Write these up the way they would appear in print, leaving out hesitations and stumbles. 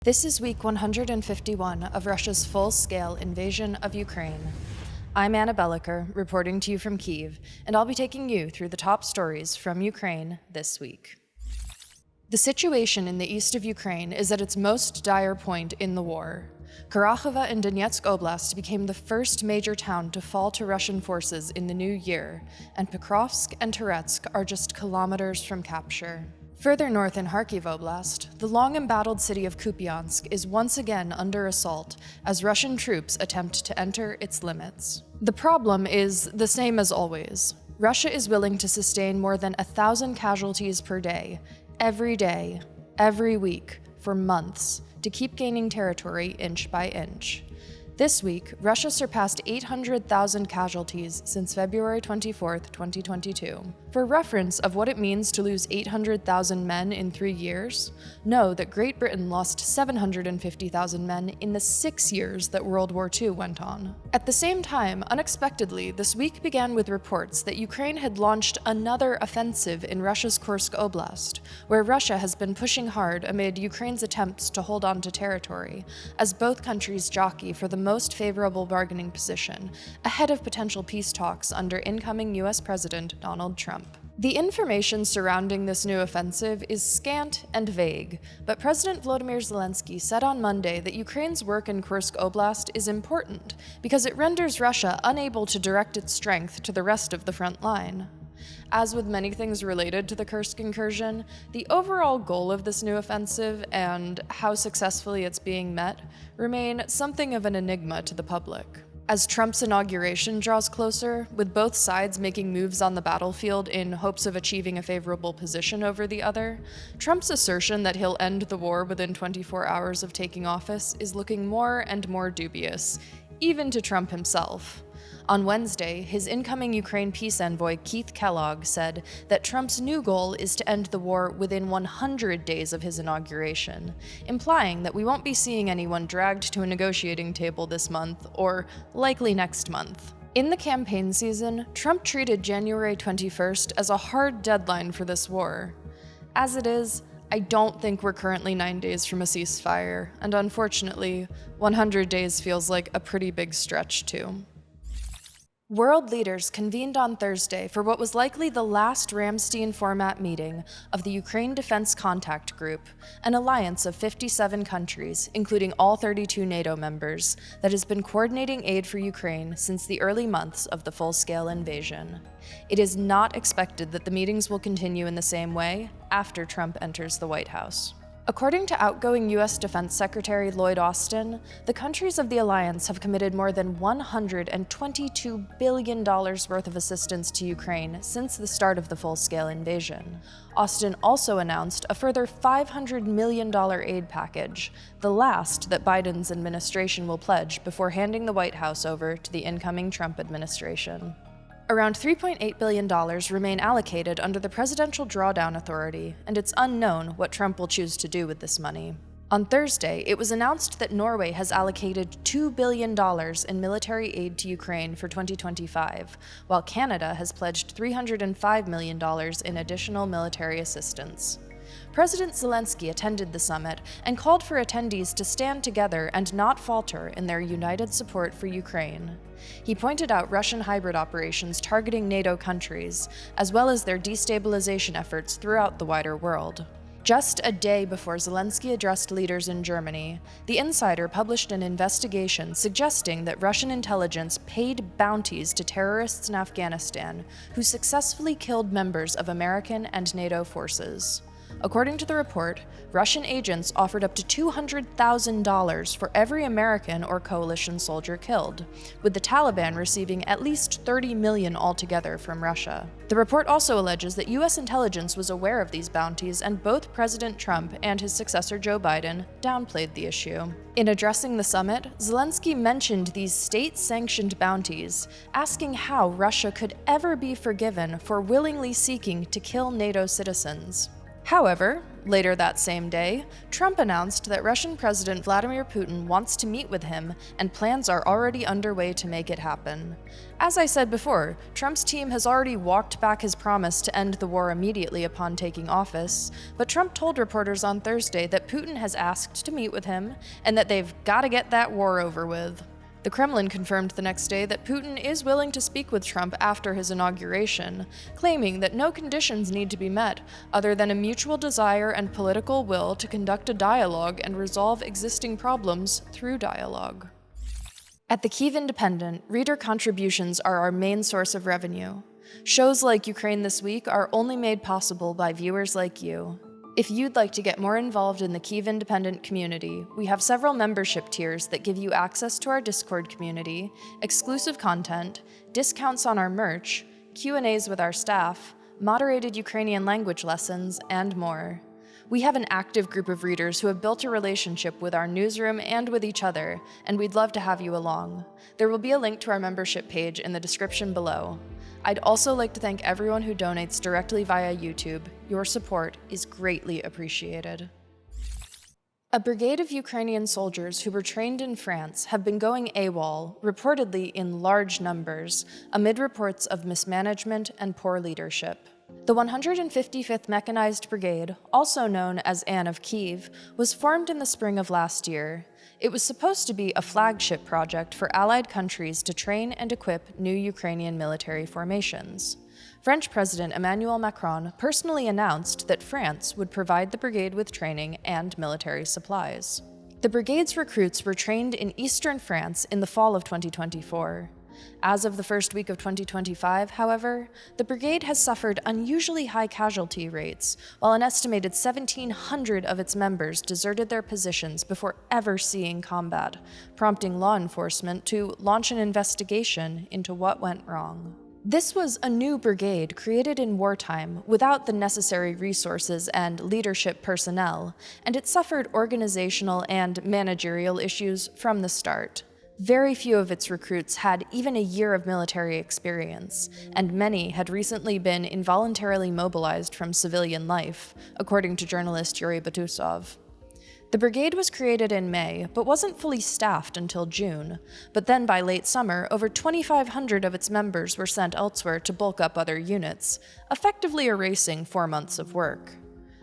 This is week 151 of Russia's full-scale invasion of Ukraine. I'm Belokur, reporting to you from Kyiv, and I'll be taking you through the top stories from Ukraine this week. The situation in the east of Ukraine is at its most dire point in the war. Kurakhova in Donetsk Oblast became the first major town to fall to Russian forces in the new year, and Pokrovsk and Toretsk are just kilometers from capture. Further north in Kharkiv Oblast, the long-embattled city of Kupiansk is once again under assault as Russian troops attempt to enter its limits. The problem is the same as always. Russia is willing to sustain more than 1,000 casualties per day, every week, for months, to keep gaining territory inch by inch. This week, Russia surpassed 800,000 casualties since February 24, 2022. For reference of what it means to lose 800,000 men in 3 years, know that Great Britain lost 750,000 men in the 6 years that World War II went on. At the same time, unexpectedly, this week began with reports that Ukraine had launched another offensive in Russia's Kursk Oblast, where Russia has been pushing hard amid Ukraine's attempts to hold on to territory, as both countries jockey for the most favorable bargaining position, ahead of potential peace talks under incoming US President Donald Trump. The information surrounding this new offensive is scant and vague, but President Volodymyr Zelensky said on Monday that Ukraine's work in Kursk Oblast is important because it renders Russia unable to direct its strength to the rest of the front line. As with many things related to the Kursk incursion, the overall goal of this new offensive and how successfully it's being met remain something of an enigma to the public. As Trump's inauguration draws closer, with both sides making moves on the battlefield in hopes of achieving a favorable position over the other, Trump's assertion that he'll end the war within 24 hours of taking office is looking more and more dubious, even to Trump himself. On Wednesday, his incoming Ukraine peace envoy Keith Kellogg said that Trump's new goal is to end the war within 100 days of his inauguration, implying that we won't be seeing anyone dragged to a negotiating table this month, or likely next month. In the campaign season, Trump treated January 21st as a hard deadline for this war. As it is, I don't think we're currently 9 days from a ceasefire, and unfortunately, 100 days feels like a pretty big stretch too. World leaders convened on Thursday for what was likely the last Ramstein format meeting of the Ukraine Defense Contact Group, an alliance of 57 countries, including all 32 NATO members, that has been coordinating aid for Ukraine since the early months of the full-scale invasion. It is not expected that the meetings will continue in the same way after Trump enters the White House. According to outgoing U.S. Defense Secretary Lloyd Austin, the countries of the alliance have committed more than $122 billion worth of assistance to Ukraine since the start of the full-scale invasion. Austin also announced a further $500 million aid package, the last that Biden's administration will pledge before handing the White House over to the incoming Trump administration. Around $3.8 billion remain allocated under the Presidential Drawdown Authority, and it's unknown what Trump will choose to do with this money. On Thursday, it was announced that Norway has allocated $2 billion in military aid to Ukraine for 2025, while Canada has pledged $305 million in additional military assistance. President Zelensky attended the summit and called for attendees to stand together and not falter in their united support for Ukraine. He pointed out Russian hybrid operations targeting NATO countries, as well as their destabilization efforts throughout the wider world. Just a day before Zelensky addressed leaders in Germany, The Insider published an investigation suggesting that Russian intelligence paid bounties to terrorists in Afghanistan who successfully killed members of American and NATO forces. According to the report, Russian agents offered up to $200,000 for every American or coalition soldier killed, with the Taliban receiving at least $30 million altogether from Russia. The report also alleges that U.S. intelligence was aware of these bounties, and both President Trump and his successor Joe Biden downplayed the issue. In addressing the summit, Zelensky mentioned these state-sanctioned bounties, asking how Russia could ever be forgiven for willingly seeking to kill NATO citizens. However, later that same day, Trump announced that Russian President Vladimir Putin wants to meet with him, and plans are already underway to make it happen. As I said before, Trump's team has already walked back his promise to end the war immediately upon taking office, but Trump told reporters on Thursday that Putin has asked to meet with him and that they've got to get that war over with. The Kremlin confirmed the next day that Putin is willing to speak with Trump after his inauguration, claiming that no conditions need to be met other than a mutual desire and political will to conduct a dialogue and resolve existing problems through dialogue. At the Kyiv Independent, reader contributions are our main source of revenue. Shows like Ukraine This Week are only made possible by viewers like you. If you'd like to get more involved in the Kyiv Independent community, we have several membership tiers that give you access to our Discord community, exclusive content, discounts on our merch, Q&As with our staff, moderated Ukrainian language lessons, and more. We have an active group of readers who have built a relationship with our newsroom and with each other, and we'd love to have you along. There will be a link to our membership page in the description below. I'd also like to thank everyone who donates directly via YouTube. Your support is greatly appreciated. A brigade of Ukrainian soldiers who were trained in France have been going AWOL, reportedly in large numbers, amid reports of mismanagement and poor leadership. The 155th Mechanized Brigade, also known as Anne of Kyiv, was formed in the spring of last year. It was supposed to be a flagship project for allied countries to train and equip new Ukrainian military formations. French President Emmanuel Macron personally announced that France would provide the brigade with training and military supplies. The brigade's recruits were trained in eastern France in the fall of 2024. As of the first week of 2025, however, the brigade has suffered unusually high casualty rates, while an estimated 1,700 of its members deserted their positions before ever seeing combat, prompting law enforcement to launch an investigation into what went wrong. This was a new brigade created in wartime without the necessary resources and leadership personnel, and it suffered organizational and managerial issues from the start. Very few of its recruits had even a year of military experience, and many had recently been involuntarily mobilized from civilian life, according to journalist Yuri Butusov. The brigade was created in May, but wasn't fully staffed until June, but then by late summer, over 2,500 of its members were sent elsewhere to bulk up other units, effectively erasing 4 months of work.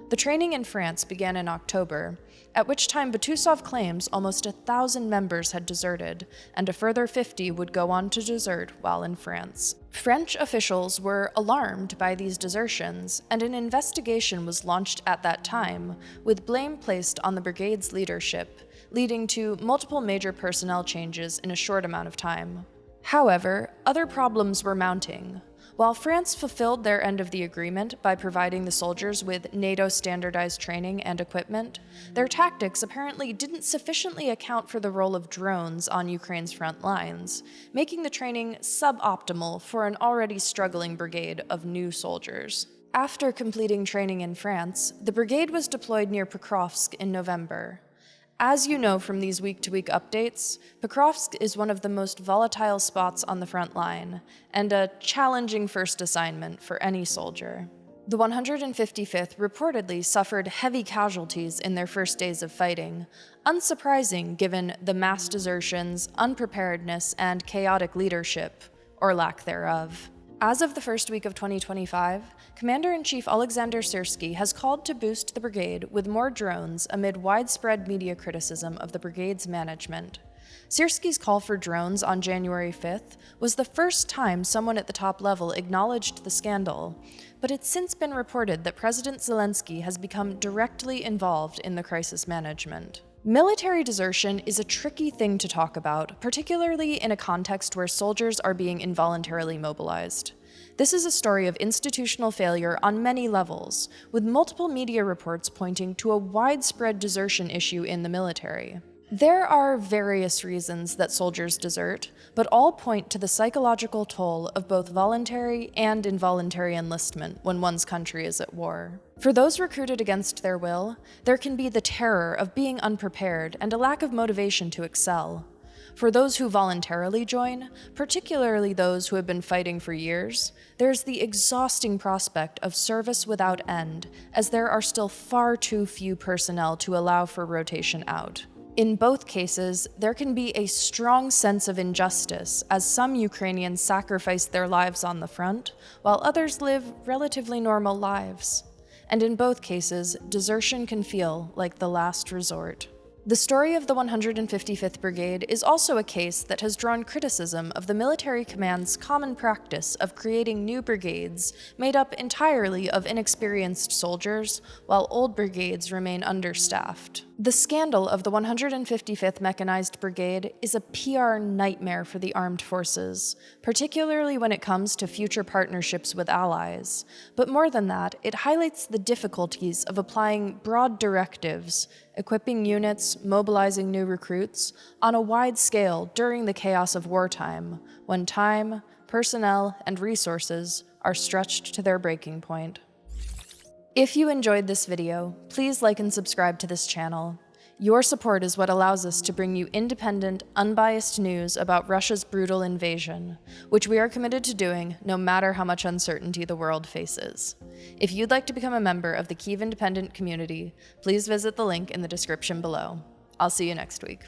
The training in France began in October, at which time Butusov claims almost 1,000 members had deserted, and a further 50 would go on to desert while in France. French officials were alarmed by these desertions, and an investigation was launched at that time, with blame placed on the brigade's leadership, leading to multiple major personnel changes in a short amount of time. However, other problems were mounting. While France fulfilled their end of the agreement by providing the soldiers with NATO-standardized training and equipment, their tactics apparently didn't sufficiently account for the role of drones on Ukraine's front lines, making the training suboptimal for an already struggling brigade of new soldiers. After completing training in France, the brigade was deployed near Pokrovsk in November. As you know from these week-to-week updates, Pokrovsk is one of the most volatile spots on the front line, and a challenging first assignment for any soldier. The 155th reportedly suffered heavy casualties in their first days of fighting, unsurprising given the mass desertions, unpreparedness, and chaotic leadership, or lack thereof. As of the first week of 2025, Commander-in-Chief Alexander Syrsky has called to boost the brigade with more drones amid widespread media criticism of the brigade's management. Syrsky's call for drones on January 5th was the first time someone at the top level acknowledged the scandal, but it's since been reported that President Zelensky has become directly involved in the crisis management. Military desertion is a tricky thing to talk about, particularly in a context where soldiers are being involuntarily mobilized. This is a story of institutional failure on many levels, with multiple media reports pointing to a widespread desertion issue in the military. There are various reasons that soldiers desert, but all point to the psychological toll of both voluntary and involuntary enlistment when one's country is at war. For those recruited against their will, there can be the terror of being unprepared and a lack of motivation to excel. For those who voluntarily join, particularly those who have been fighting for years, there's the exhausting prospect of service without end, as there are still far too few personnel to allow for rotation out. In both cases, there can be a strong sense of injustice, as some Ukrainians sacrifice their lives on the front, while others live relatively normal lives. And in both cases, desertion can feel like the last resort. The story of the 155th Brigade is also a case that has drawn criticism of the military command's common practice of creating new brigades made up entirely of inexperienced soldiers, while old brigades remain understaffed. The scandal of the 155th Mechanized Brigade is a PR nightmare for the armed forces, particularly when it comes to future partnerships with allies. But more than that, it highlights the difficulties of applying broad directives, equipping units, mobilizing new recruits, on a wide scale during the chaos of wartime, when time, personnel, and resources are stretched to their breaking point. If you enjoyed this video, please like and subscribe to this channel. Your support is what allows us to bring you independent, unbiased news about Russia's brutal invasion, which we are committed to doing no matter how much uncertainty the world faces. If you'd like to become a member of the Kyiv Independent community, please visit the link in the description below. I'll see you next week.